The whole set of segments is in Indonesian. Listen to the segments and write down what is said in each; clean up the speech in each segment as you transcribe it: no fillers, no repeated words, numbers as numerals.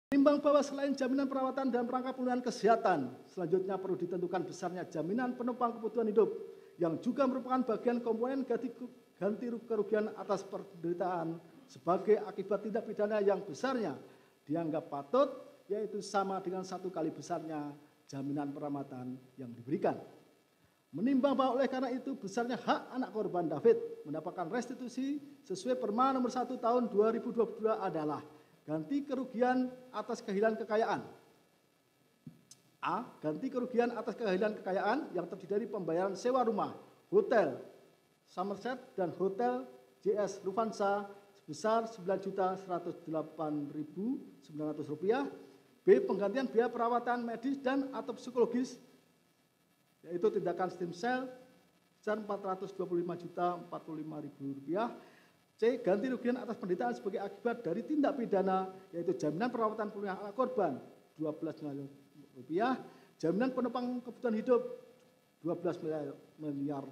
Menimbang bahwa selain jaminan perawatan dan rangka pemulihan kesehatan, selanjutnya perlu ditentukan besarnya jaminan penopang kebutuhan hidup yang juga merupakan bagian komponen ganti kerugian atas penderitaan sebagai akibat tindak pidana yang besarnya dianggap patut, yaitu sama dengan 1 kali besarnya jaminan perawatan yang diberikan. Menimbang bahwa oleh karena itu besarnya hak anak korban David mendapatkan restitusi sesuai Perma nomor 1 tahun 2022 adalah ganti kerugian atas kehilangan kekayaan. A. Ganti kerugian atas kehilangan kekayaan yang terdiri dari pembayaran sewa rumah, hotel Somerset dan hotel JS Lufthansa sebesar Rp9.108.900. B. Penggantian biaya perawatan medis dan atau psikologis, yaitu tindakan stem cell sebesar Rp425.045.000. C. Ganti kerugian atas penderitaan sebagai akibat dari tindak pidana, yaitu jaminan perawatan pemulihan anak korban Rp12 miliar, jaminan penopang kebutuhan hidup Rp12 miliar,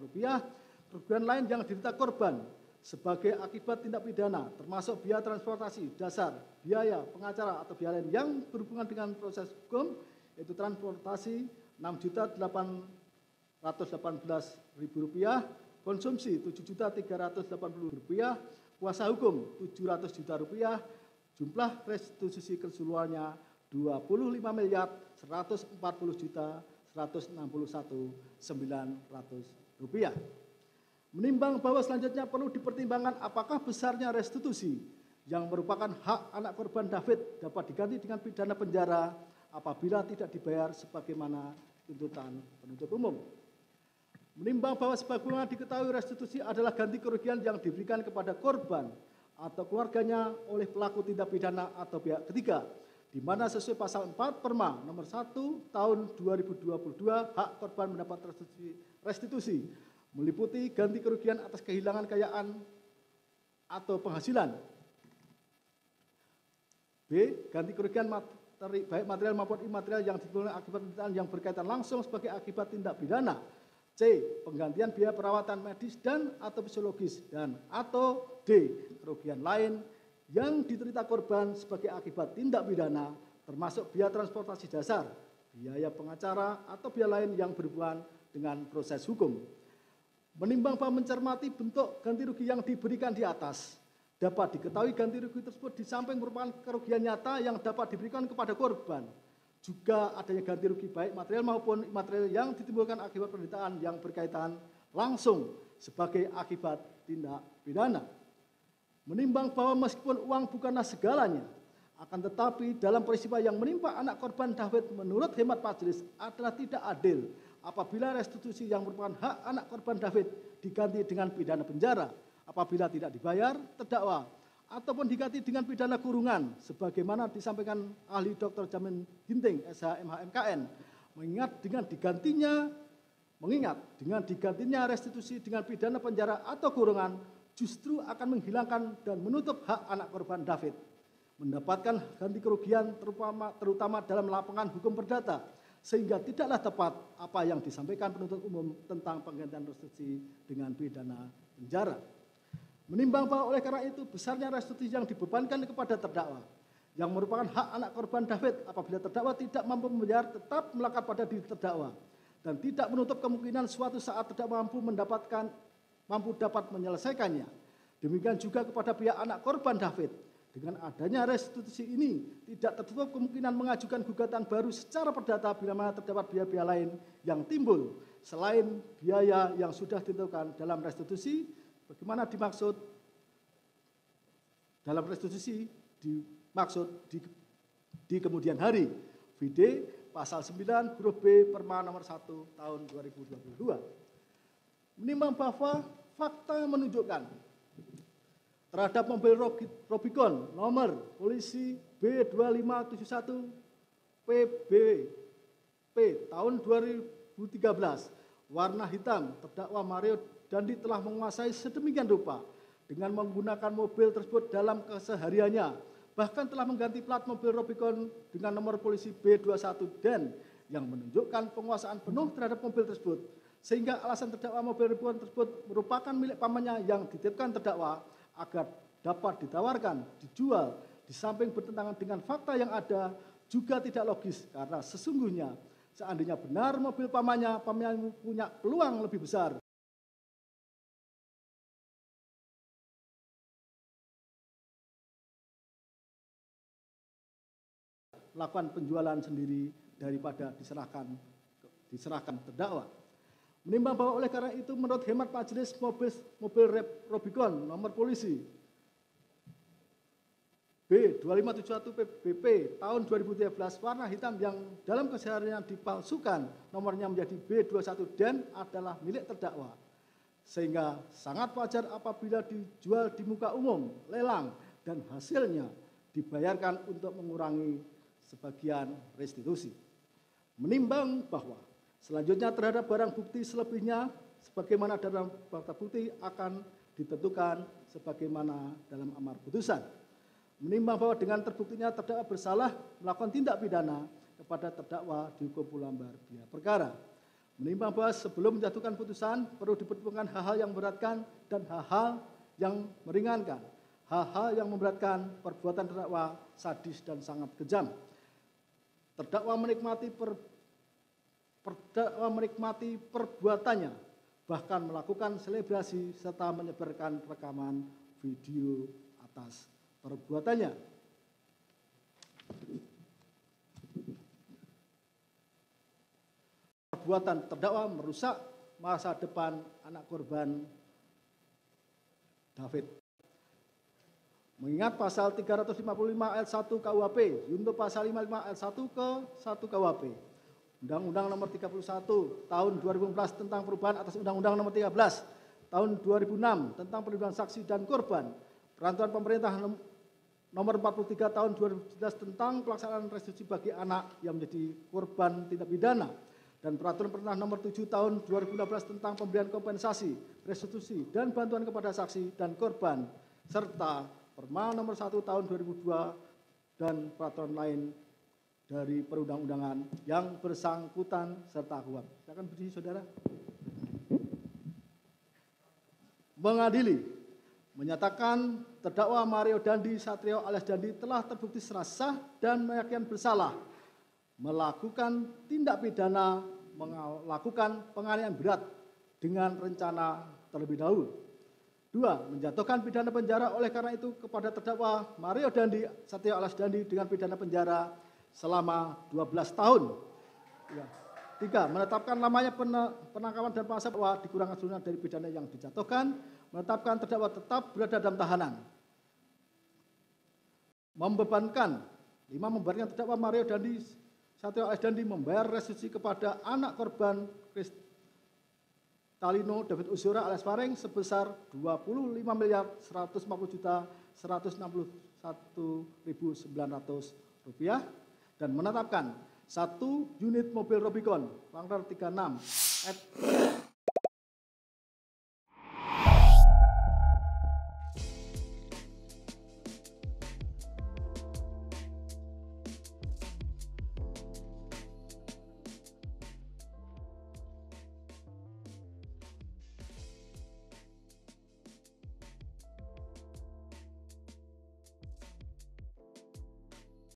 kerugian lain yang diderita korban sebagai akibat tindak pidana, termasuk biaya transportasi dasar, biaya pengacara atau biaya lain yang berhubungan dengan proses hukum, yaitu transportasi Rp6.818.000, konsumsi Rp7.380.000, kuasa hukum Rp700.000.000, jumlah restitusi keseluruhannya Rp25.140.161.900. Menimbang bahwa selanjutnya perlu dipertimbangkan apakah besarnya restitusi yang merupakan hak anak korban David dapat diganti dengan pidana penjara apabila tidak dibayar sebagaimana tuntutan penuntut umum. Menimbang bahwa sebagaimana diketahui restitusi adalah ganti kerugian yang diberikan kepada korban atau keluarganya oleh pelaku tindak pidana atau pihak ketiga, di mana sesuai pasal 4 Perma nomor 1 tahun 2022 hak korban mendapat restitusi meliputi ganti kerugian atas kehilangan kekayaan atau penghasilan. B. Ganti kerugian baik material maupun imaterial yang ditimbulkan akibat penderitaan yang berkaitan langsung sebagai akibat tindak pidana. C. Penggantian biaya perawatan medis dan atau psikologis dan atau D. Kerugian lain yang diterita korban sebagai akibat tindak pidana termasuk biaya transportasi dasar, biaya pengacara atau biaya lain yang berhubungan dengan proses hukum. Menimbang bahwa mencermati bentuk ganti rugi yang diberikan di atas, dapat diketahui ganti rugi tersebut di samping merupakan kerugian nyata yang dapat diberikan kepada korban, juga adanya ganti rugi baik material maupun imaterial yang ditimbulkan akibat penderitaan yang berkaitan langsung sebagai akibat tindak pidana. Menimbang bahwa meskipun uang bukanlah segalanya, akan tetapi dalam peristiwa yang menimpa anak korban David menurut hemat majelis adalah tidak adil apabila restitusi yang merupakan hak anak korban David diganti dengan pidana penjara apabila tidak dibayar terdakwa ataupun diganti dengan pidana kurungan sebagaimana disampaikan ahli Dr. Jamin Ginting SHMH-MKN, mengingat dengan digantinya restitusi dengan pidana penjara atau kurungan justru akan menghilangkan dan menutup hak anak korban David mendapatkan ganti kerugian terutama dalam lapangan hukum perdata, sehingga tidaklah tepat apa yang disampaikan penuntut umum tentang penggantian restitusi dengan pidana penjara. Menimbang bahwa oleh karena itu besarnya restitusi yang dibebankan kepada terdakwa yang merupakan hak anak korban David apabila terdakwa tidak mampu membayar tetap melekat pada diri terdakwa dan tidak menutup kemungkinan suatu saat terdakwa mampu dapat menyelesaikannya. Demikian juga kepada pihak anak korban David. Dengan adanya restitusi ini, tidak tertutup kemungkinan mengajukan gugatan baru secara perdata bila mana terdapat biaya-biaya lain yang timbul selain biaya yang sudah ditentukan dalam restitusi. Bagaimana dimaksud dalam restitusi dimaksud di kemudian hari. VD pasal 9 huruf B Perma nomor 1 tahun 2022. Menimbang bahwa fakta yang menunjukkan terhadap mobil Robicon nomor polisi B2571 PBP tahun 2013 warna hitam, terdakwa Mario Dandi telah menguasai sedemikian rupa dengan menggunakan mobil tersebut dalam kesehariannya, bahkan telah mengganti plat mobil Robicon dengan nomor polisi B21 dan yang menunjukkan penguasaan penuh terhadap mobil tersebut, sehingga alasan terdakwa mobil Robicon tersebut merupakan milik pamannya yang dititipkan terdakwa agar dapat ditawarkan, dijual, di samping bertentangan dengan fakta yang ada juga tidak logis karena sesungguhnya seandainya benar mobil pamannya punya peluang lebih besar lakukan penjualan sendiri daripada diserahkan terdakwa. Menimbang bahwa oleh karena itu menurut hemat majelis mobil Rubicon nomor polisi B2571 BP tahun 2013 warna hitam yang dalam keseharian dipalsukan nomornya menjadi B21 dan adalah milik terdakwa. Sehingga sangat wajar apabila dijual di muka umum, lelang, dan hasilnya dibayarkan untuk mengurangi sebagian restitusi. Menimbang bahwa selanjutnya terhadap barang bukti selebihnya sebagaimana dalam fakta bukti akan ditentukan sebagaimana dalam amar putusan. Menimbang bahwa dengan terbuktinya terdakwa bersalah melakukan tindak pidana kepada terdakwa dihukum pula biaya perkara. Menimbang bahwa sebelum menjatuhkan putusan perlu dipertimbangkan hal-hal yang memberatkan dan hal-hal yang meringankan. Hal-hal yang memberatkan perbuatan terdakwa sadis dan sangat kejam. Terdakwa menikmati perbuatannya, bahkan melakukan selebrasi serta menyebarkan rekaman video atas perbuatannya. Perbuatan terdakwa merusak masa depan anak korban David. Mengingat pasal 355 ayat 1 KUHP, junto pasal 55 ayat 1 ke 1 KUHP, Undang-Undang Nomor 31 Tahun 2014 tentang perubahan atas Undang-Undang Nomor 13 Tahun 2006 tentang perlindungan saksi dan korban, Peraturan Pemerintah Nomor 43 Tahun 2011 tentang pelaksanaan restitusi bagi anak yang menjadi korban tindak pidana, dan Peraturan Pemerintah Nomor 7 Tahun 2016 tentang pemberian kompensasi, restitusi, dan bantuan kepada saksi dan korban, serta Perma Nomor 1 Tahun 2002 dan peraturan lain dari perundang-undangan yang bersangkutan serta KUHP. Silakan berdiri, saudara. Mengadili, menyatakan terdakwa Mario Dandi Satrio alias Dandi telah terbukti secara sah dan meyakinkan bersalah melakukan tindak pidana melakukan penganiayaan berat dengan rencana terlebih dahulu. 2. Menjatuhkan pidana penjara oleh karena itu kepada terdakwa Mario Dandi Satrio alias Dandi dengan pidana penjara selama 12 tahun. 3. Menetapkan lamanya penangkapan dan pengawasan bahwa dikurangkan sunat dari pidana yang dijatuhkan. Menetapkan terdakwa tetap berada dalam tahanan. Membebankan membebankan terdakwa Mario Dandi Satrio alias Dandi membayar restitusi kepada anak korban Talino David Ozora alias Fareng sebesar Rp25.161.900 dan menetapkan 1 unit mobil Rubicon Langkar 36